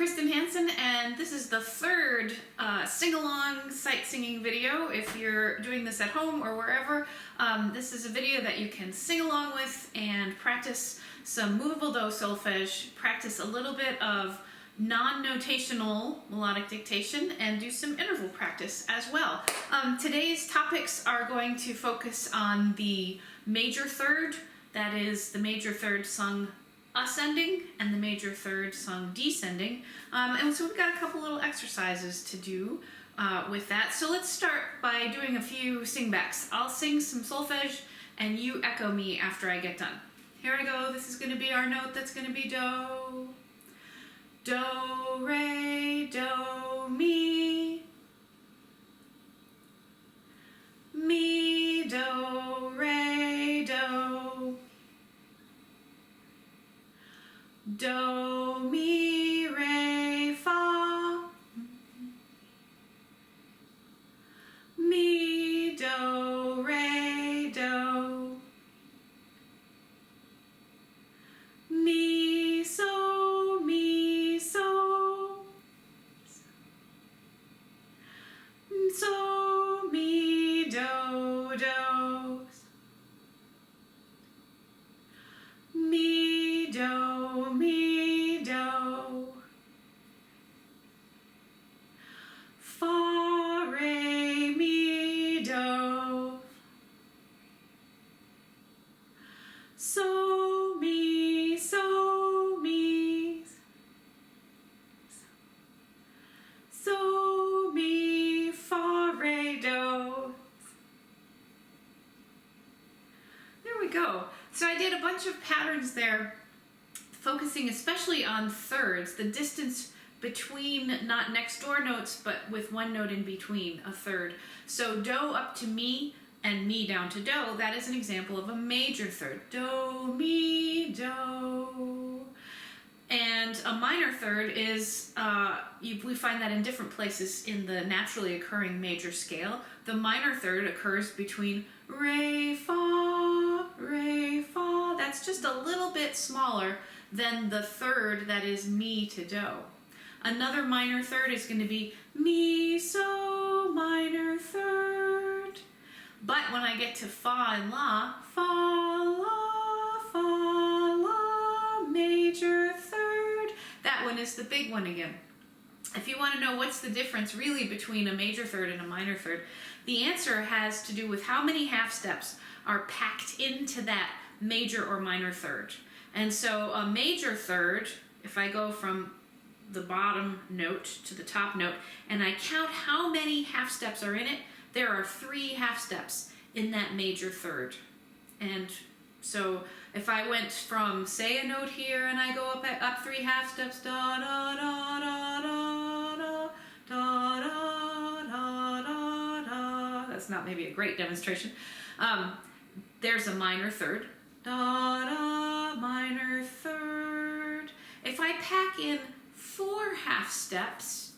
Kristen Hansen, and this is the third sing-along sight singing video. If you're doing this at home or wherever, this is a video that you can sing along with and practice some movable do solfege, practice a little bit of non-notational melodic dictation, and do some interval practice as well. Today's topics are going to focus on the major third, that is the major third sung ascending and the major third sung descending. And so we've got a couple little exercises to do with that. So let's start by doing a few singbacks. I'll sing some solfege and you echo me after I get done. Here I go. This is going to be our note that's going to be do. Do, re, do, mi. Mi, do, re, do. Do, mi, re, fa. Mi, do, re, do. Mi, so, mi, so. So, mi, do, do. Mi, do, mi, do. Fa, re, mi, do. So, mi, so, mi. So, mi, fa, re, do. There we go. So I did a bunch of patterns there, focusing especially on thirds, the distance between not next door notes, but with one note in between, a third. So do up to mi and mi down to do, that is an example of a major third. Do, mi, do. And a minor third is, we find that in different places in the naturally occurring major scale. The minor third occurs between re, fa, re, fa. That's just a little bit smaller than the third that is mi to do. Another minor third is going to be mi, so, minor third. But when I get to fa and la, major third, that one is the big one again. If you want to know what's the difference really between a major third and a minor third, the answer has to do with how many half steps are packed into that major or minor third. And so a major third, if I go from the bottom note to the top note and I count how many half steps are in it, there are 3 half steps in that major third. And so if I went from, say, a note here and I go up 3 half steps, da da da da da da da da da da da. That's not maybe a great demonstration. There's a minor third, da da, minor third. If I pack in 4 half steps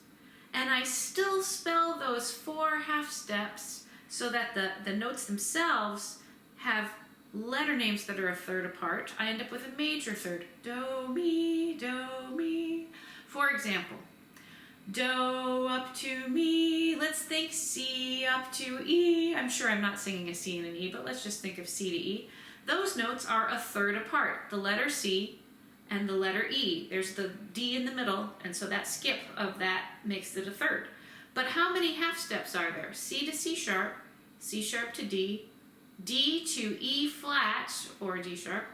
and I still spell those 4 half steps so that the notes themselves have letter names that are a third apart, I end up with a major third. Do, mi, do, mi. For example, do up to mi, let's think C up to E. I'm sure I'm not singing a C and an E, but let's just think of C to E. Those notes are a third apart, the letter C and the letter E. There's the D in the middle, and so that skip of that makes it a third. But how many half steps are there? C to C sharp to D, D to E flat, or D sharp,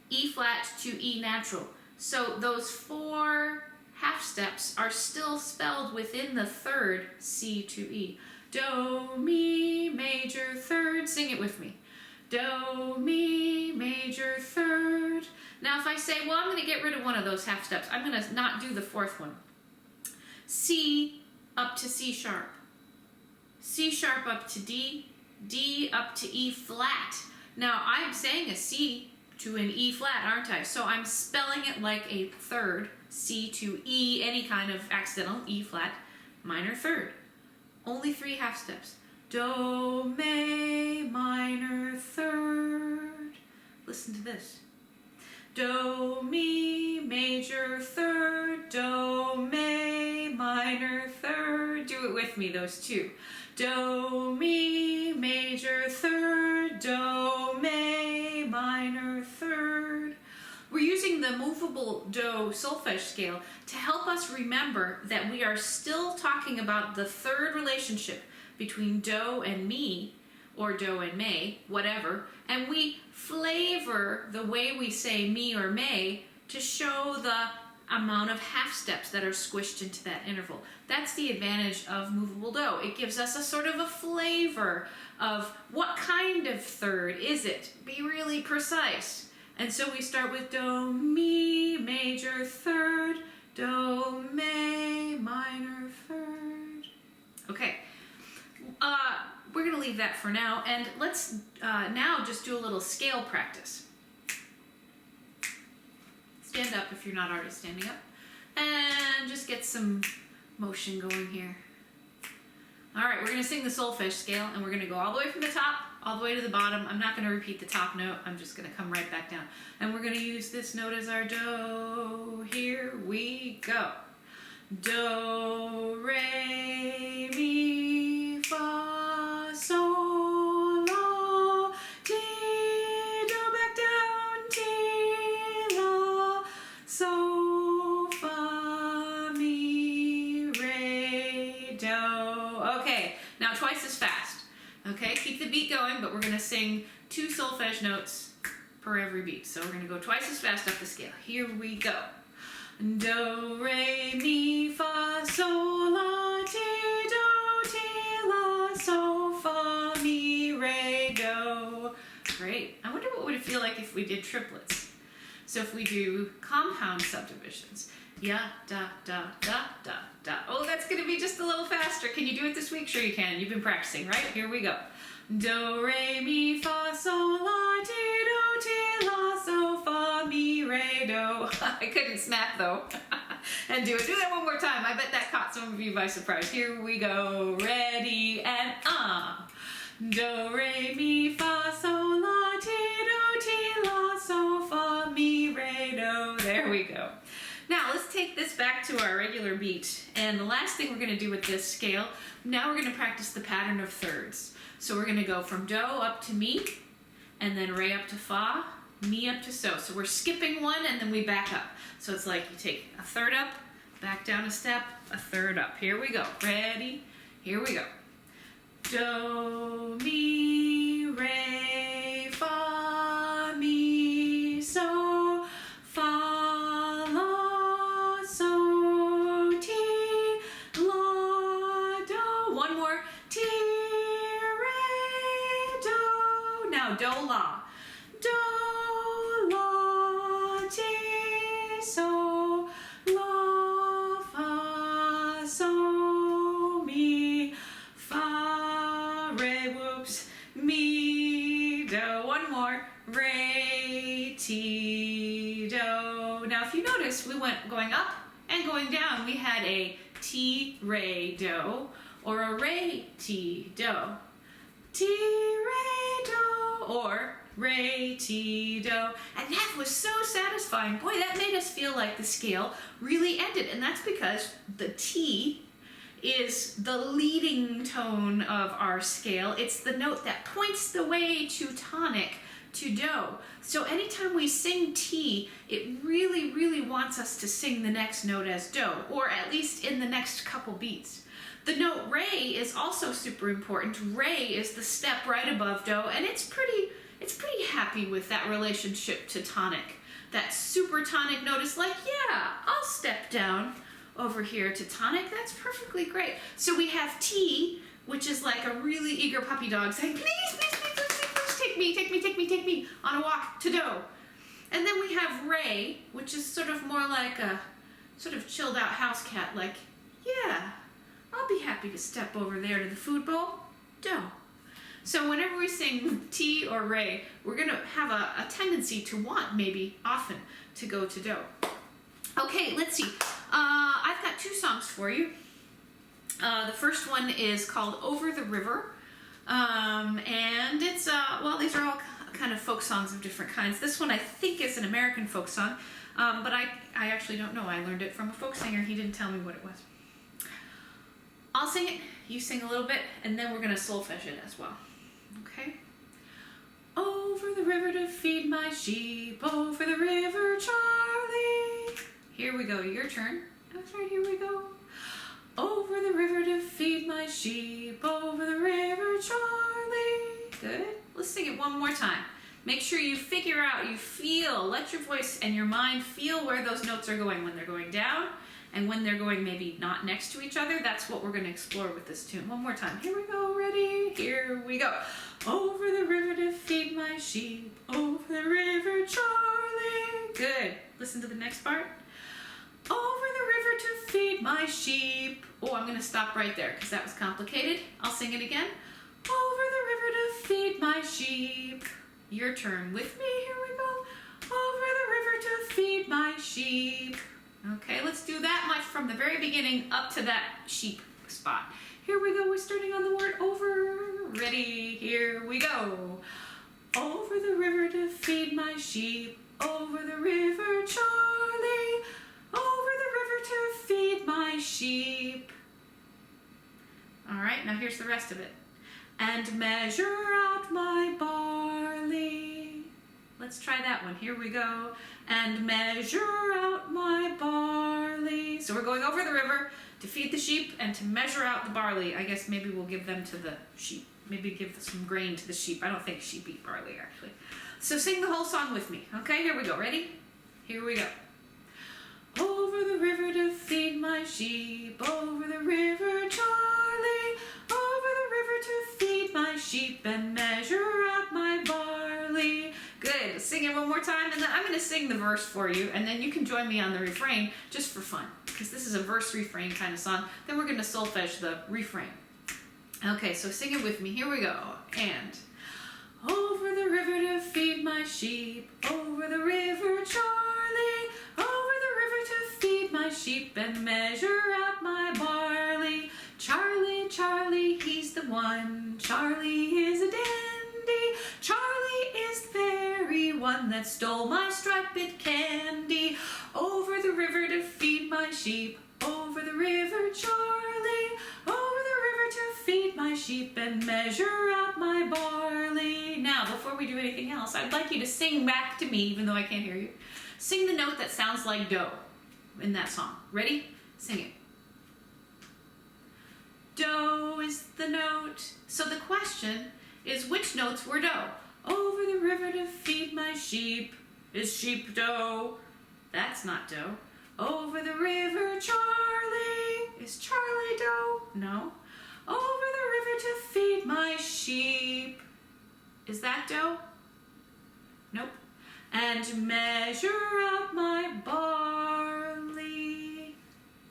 E flat to E natural. So those 4 half steps are still spelled within the third C to E. Do, mi, major third, sing it with me. Do, mi, major third. Now if I say, well, I'm going to get rid of one of those half steps, I'm going to not do the 4th one. C up to C sharp. C sharp up to D, D up to E flat. Now I'm saying a C to an E flat, aren't I? So I'm spelling it like a third, C to E, any kind of accidental E flat, minor third. Only 3 half steps. Do, me, minor third. Listen to this. Do, mi, major third, do, minor third. Do it with me, those two. Do, mi, major third, do, mi, minor third. We're using the movable do solfege scale to help us remember that we are still talking about the third relationship between do and mi, or do and me, whatever, and we flavor the way we say mi or may to show the amount of half steps that are squished into that interval. That's the advantage of movable do. It gives us a sort of a flavor of what kind of third is it. Be really precise. And so we start with do, mi, major third, do, mi, minor third. Okay, we're going to leave that for now, and let's now just do a little scale practice. Stand up if you're not already standing up, and just get some motion going here. All right, we're going to sing the solfege scale, and we're going to go all the way from the top, all the way to the bottom. I'm not going to repeat the top note. I'm just going to come right back down. And we're going to use this note as our do. Here we go. Do, re, mi, fa, sol, la, ti, do, back down, ti, la, so, fa, mi, re, do. Okay, now twice as fast. Okay, keep the beat going, but we're going to sing 2 solfege notes per every beat. So we're going to go twice as fast up the scale. Here we go. Do, re, mi, fa, sol, la, ti, do, ti, la, so, fa, mi, re, do. Great. I wonder what would it feel like if we did triplets. So if we do compound subdivisions. Ya, da, da, da, da, da. Oh, that's going to be just a little faster. Can you do it this week? Sure you can. You've been practicing, right? Here we go. Do, re, mi, fa, sol, la, ti, do, ti, la, so, fa, mi, re, do. I couldn't snap though. And do it. Do that one more time. I bet that caught some of you by surprise. Here we go. Ready and Do, re, mi, fa, sol, la, ti, do, ti, la, so, fa, mi, re, do. There we go. Now let's take this back to our regular beat. And the last thing we're going to do with this scale, now we're going to practice the pattern of thirds. So we're going to go from do up to mi, and then re up to fa, mi up to so. So we're skipping one and then we back up. So it's like you take a third up, back down a step, a third up. Here we go. Ready? Here we go. Do, mi, re, fa, mi, so, fa, la, so, ti, la, do. One more. Ti, re, do. Now do, la. Do, la, ti, so, la, fa, so, mi, fa, re, whoops, mi, do. One more. Re, ti, do. Now if you notice, we went going up and going down. We had a ti, re, do, or a re, ti, do. Ti, re, do, or re, ti, do. And that was so satisfying. Boy, that made us feel like the scale really ended. And that's because the ti is the leading tone of our scale. It's the note that points the way to tonic, to do. So anytime we sing ti, it really, really wants us to sing the next note as do, or at least in the next couple beats. The note re is also super important. Re is the step right above do, and it's pretty happy with that relationship to tonic. That super tonic note is like, yeah, I'll step down over here to tonic. That's perfectly great. So we have ti, which is like a really eager puppy dog saying, please, please, please, please, please, take me, take me, take me, take me on a walk to do. And then we have re, which is sort of more like a sort of chilled out house cat, like, yeah, I'll be happy to step over there to the food bowl. Do. So whenever we sing ti or re, we're going to have a tendency to want, maybe often, to go to do. Okay, let's see. I've got 2 songs for you. The first one is called Over the River. And it's, well, these are all kind of folk songs of different kinds. This one I think is an American folk song, but I actually don't know. I learned it from a folk singer. He didn't tell me what it was. I'll sing it, you sing a little bit, and then we're gonna solfege it as well. Okay? Over the river to feed my sheep, over the river, Charlie. Here we go, your turn. That's right, here we go. Over the river to feed my sheep, over the river, Charlie. Good. Let's sing it one more time. Make sure you figure out, you feel, let your voice and your mind feel where those notes are going, when they're going down and when they're going maybe not next to each other. That's what we're going to explore with this tune. One more time. Here we go. Ready? Here we go. Over the river to feed my sheep, over the river, Charlie. Good. Listen to the next part. Over the river to feed my sheep. Oh, I'm going to stop right there because that was complicated. I'll sing it again. Over the river to feed my sheep. Your turn with me. Here we go. Over the river to feed my sheep. Okay, let's do that much from the very beginning up to that sheep spot. Here we go. We're starting on the word over. Ready? Here we go. Over the river to feed my sheep. Over the river, Charlie. Over the river to feed my sheep. All right, now here's the rest of it. And measure out my barley. Let's try that one. Here we go. And measure out my barley. So we're going over the river to feed the sheep and to measure out the barley. I guess maybe we'll give them to the sheep. Maybe give some grain to the sheep. I don't think sheep eat barley, actually. So sing the whole song with me. Okay, here we go. Ready? Here we go. Over the river to feed my sheep, over the river, Charlie, over the river to feed my sheep and measure out my barley. Good. Sing it one more time, and then I'm going to sing the verse for you, and then you can join me on the refrain just for fun, because this is a verse-refrain kind of song. Then we're going to solfege the refrain. Okay, so sing it with me. Here we go. And over the river to feed my sheep, over the river, Charlie, over the river to feed my sheep and measure out my barley. Charlie, Charlie, he's the one. Charlie is a dandy. Charlie is the very one that stole my striped candy. Over the river to feed my sheep, over the river, Charlie, over the river to feed my sheep and measure out my barley. Now, before we do anything else, I'd like you to sing back to me, even though I can't hear you. Sing the note that sounds like do in that song. Ready? Sing it. Do is the note. So the question is, which notes were do? Over the river to feed my sheep. Is sheep do? That's not do. Over the river, Charlie. Is Charlie do? No. Over the river to feed my sheep. Is that do? Nope. And measure out my barley.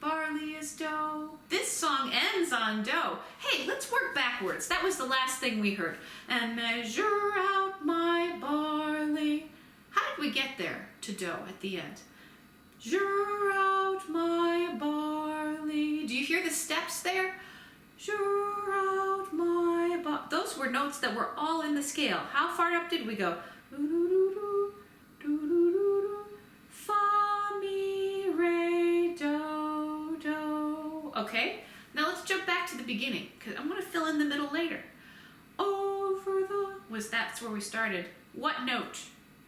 Barley is do. This song ends on do. Hey, let's work backwards. That was the last thing we heard. And measure out my barley. How did we get there to do at the end? Measure out my barley. Do you hear the steps there? Measure out my barley. Those were notes that were all in the scale. How far up did we go? Fa, mi, re, do, do. Okay, now let's jump back to the beginning, because I'm going to fill in the middle later. Over the, that's where we started. What note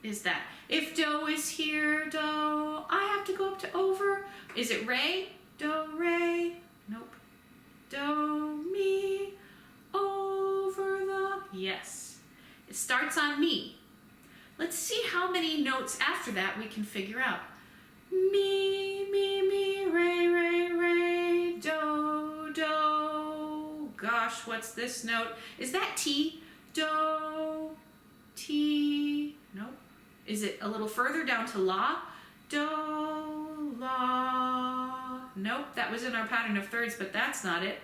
is that? If do is here, do, I have to go up to over. Is it re? Do, re? Nope. Do, mi, over the, yes. It starts on mi. Let's see how many notes after that we can figure out. Mi, mi, mi, re, re, re, do, do. Gosh, what's this note? Is that T? Do, T. Nope. Is it a little further down to la? Do, la. Nope, that was in our pattern of thirds, but that's not it.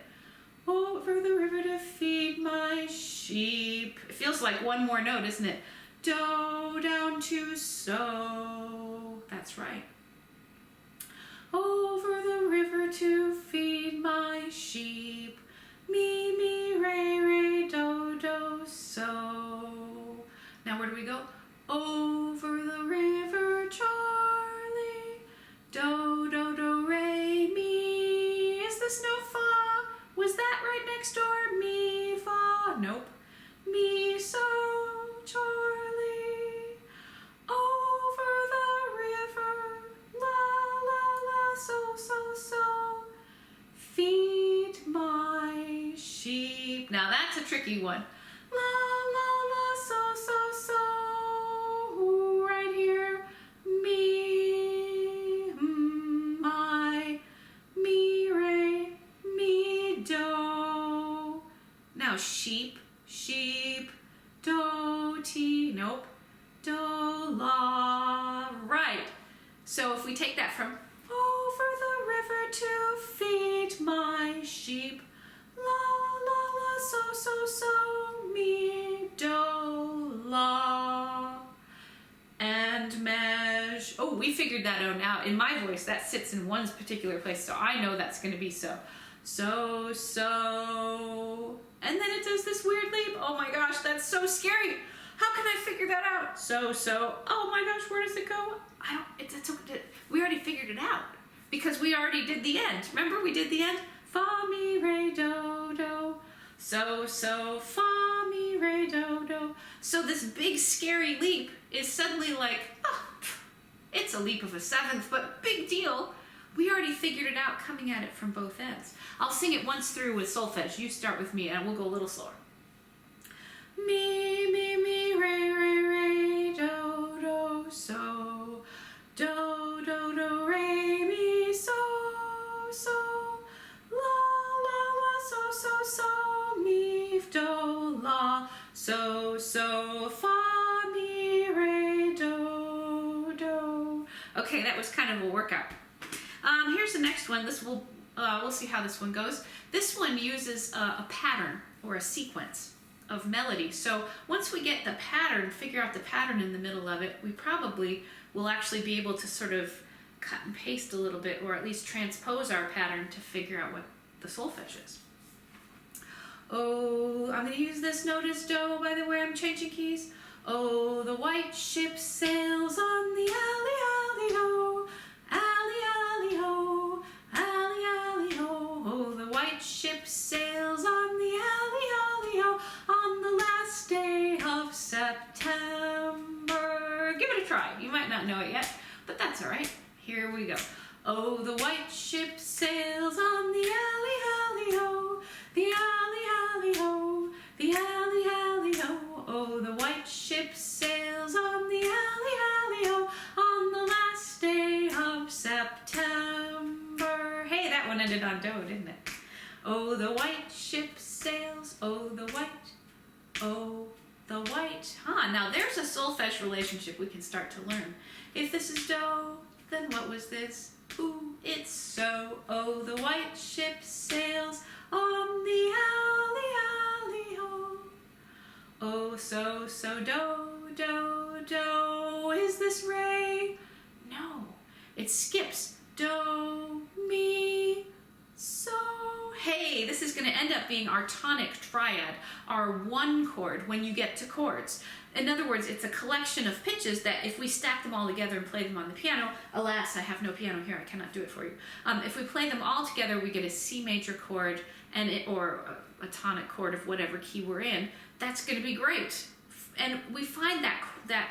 Over the river to feed my sheep. It feels like one more note, isn't it? Do down to so. That's right. Over the river to feed my sheep. Mi, mi, re, re, do, do, so. Now where do we go? Over the river, Charlie. Do, do, do, re, mi. Is this no fa? Was Now that's a tricky one. La, la, la, so, so, so. Right here. Mi, my, mi, re, mi, do. Now sheep, sheep, do, ti, nope. Do, la, right. So if we take that from over the river to feed my sheep, la, la, la, so, so, so, mi, do, la. And measure. Oh, we figured that out now. In my voice, that sits in one particular place, so I know that's going to be so. So, so. And then it does this weird leap. Oh my gosh, that's so scary. How can I figure that out? So, so. Oh my gosh, where does it go? We already figured it out because we already did the end. Remember, we did the end? Fa, mi, re, do, do. So, so, fa, mi, re, do, do. So this big scary leap is suddenly like, oh, it's a leap of a seventh, but big deal. We already figured it out coming at it from both ends. I'll sing it once through with solfege. You start with me and we'll go a little slower. Mi, mi, mi, re, re, re, do, do, so. Do, do, do, re, mi, so, so. La, la, la, so, so, so. Mi, do, la. So, so, fa, mi, re, do, do. Okay, that was kind of a workout. Here's the next one. This will, we'll see how this one goes. This one uses a pattern or a sequence of melody. So once we get the pattern, figure out the pattern in the middle of it, we probably will actually be able to sort of cut and paste a little bit, or at least transpose our pattern to figure out what the solfege is. Oh, I'm going to use this note as do, by the way, I'm changing keys. Oh, the white ship sails on the alley, alley, ho, alley, alley, ho, alley, alley, ho. Oh, the white ship sails on the alley, alley, ho, on the last day of September. Give it a try. You might not know it yet, but that's all right. Here we go. Oh, the white ship sails on the alley, alley, ho, the alley, alley, ho, the alley, alley, ho. Oh, the white ship sails on the alley, alley, ho, on the last day of September. Hey, that one ended on do, didn't it? Oh, the white ship sails, oh, the white, oh, the white. Now there's a solfege relationship we can start to learn. If this is do, then what was this? Ooh, it's so. Oh, the white ship sails on the alley, alley, ho. Oh, so, so, do, do, do. Is this re? No. It skips. Do, mi, so. Hey, this is going to end up being our tonic triad, our one chord when you get to chords. In other words, it's a collection of pitches that if we stack them all together and play them on the piano, alas, I have no piano here, I cannot do it for you. If we play them all together, we get a C major chord or a tonic chord of whatever key we're in. That's going to be great. And we find that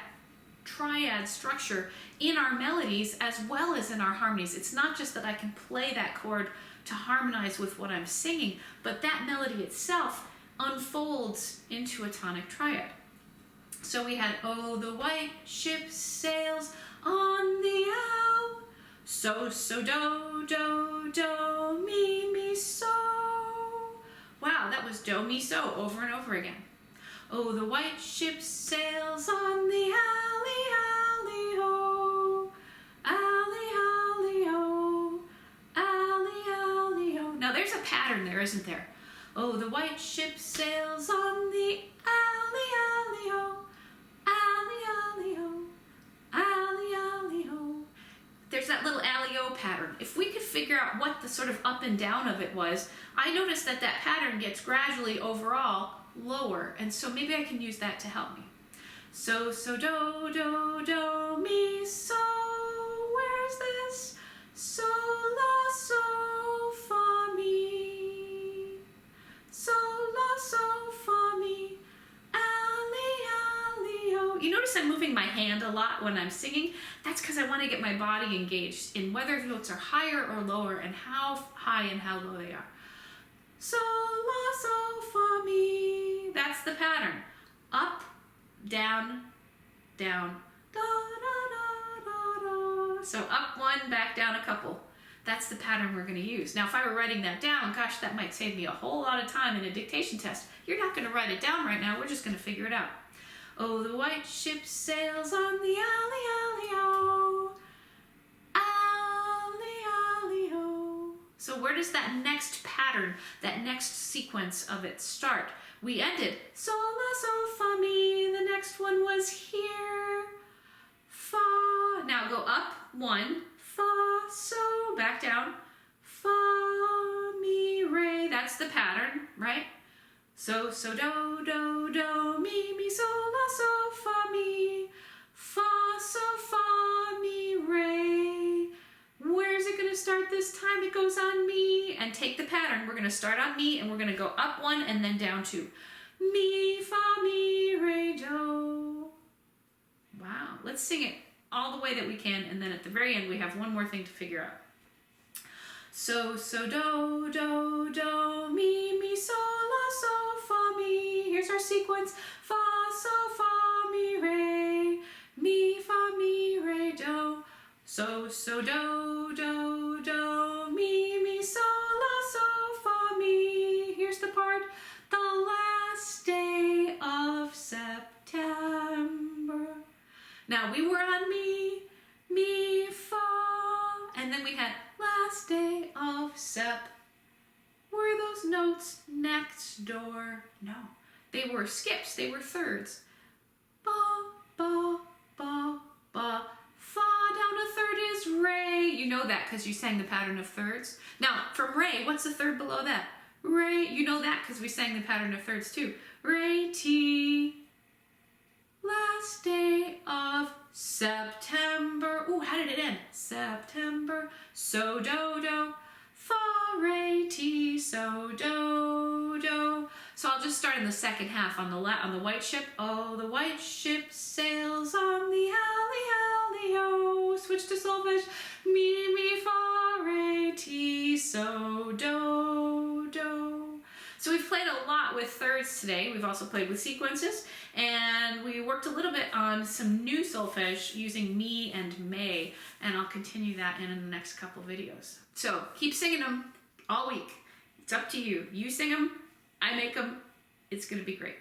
triad structure in our melodies as well as in our harmonies. It's not just that I can play that chord to harmonize with what I'm singing, but that melody itself unfolds into a tonic triad. So we had, oh, the white ship sails on the owl. So, so, do, do, do, mi, mi, so. Wow, that was do, mi, so over and over again. Oh, the white ship sails on the alley, alley, ho. Alley, alley, ho. Alley, alley, ho. Now there's a pattern there, isn't there? Oh, the white ship sails on the alley, alley, ho. Alley, alley, ho. Alley, alley, ho. There's that little alley-o pattern. If we could figure out what the sort of up and down of it was, I noticed that that pattern gets gradually overall lower, and so maybe I can use that to help me. So, so, do, do, do, mi, so. Where's this? So, la, so, fa, mi. So, la, so, fa, mi. Alley, alley, ho. You notice I'm moving my hand a lot when I'm singing? That's because I want to get my body engaged in whether notes are higher or lower and how high and how low they are. sol, la, sol, fa, mi. That's the pattern. Up, down, down, da, da, da, da, da. So up one, back down a couple. That's the pattern we're going to use. Now, if I were writing that down, gosh, that might save me a whole lot of time in a dictation test. You're not going to write it down right now. We're just going to figure it out. Oh, the white ship sails on the alley, alley, oh. Alley, alley, oh. So where does that next pattern, that next sequence of it start? We ended sol, la, sol, fa, mi. The next one was here. Fa. Now go up one. Fa, so, back down, fa, mi, re. That's the pattern, right? So, so, do, do, do, mi, so, la, so, fa, mi, fa, so, fa, mi, re. Where is it going to start this time? It goes on mi, and take the pattern. We're going to start on mi, and we're going to go up one and then down two. Mi, fa, mi, re, do. Wow, let's sing it all the way that we can, and then at the very end we have one more thing to figure out. So, so, do, do, do, mi, so, la, so, fa, mi. Here's our sequence. Fa, so, fa, mi, fa, mi, re, do. So, so, do, do, do, mi, so, la, so, fa, mi. Here's the part. The last day of September. Now we were on mi, fa, and then we had last day of Sep. Were those notes next door? No, they were skips, they were thirds. Ba, ba, ba, ba. Fa down a third is re. You know that because you sang the pattern of thirds. Now from re, what's the third below that? Re, you know that because we sang the pattern of thirds too. Re, ti. Last day of September. Ooh, how did it end? September. So, do, do. Fa, re, ti, so, do, do. So I'll just start in the second half on the white ship. Oh, the white ship sails on the alley, alley, oh. Switch to solfege. Mi, fa, re, ti, so, do, do. So we've played a lot with thirds today. We've also played with sequences, and we worked a little bit on some new solfege using me and may, and I'll continue that in the next couple videos. So keep singing them all week. It's up to you. You sing them, I make them. It's going to be great.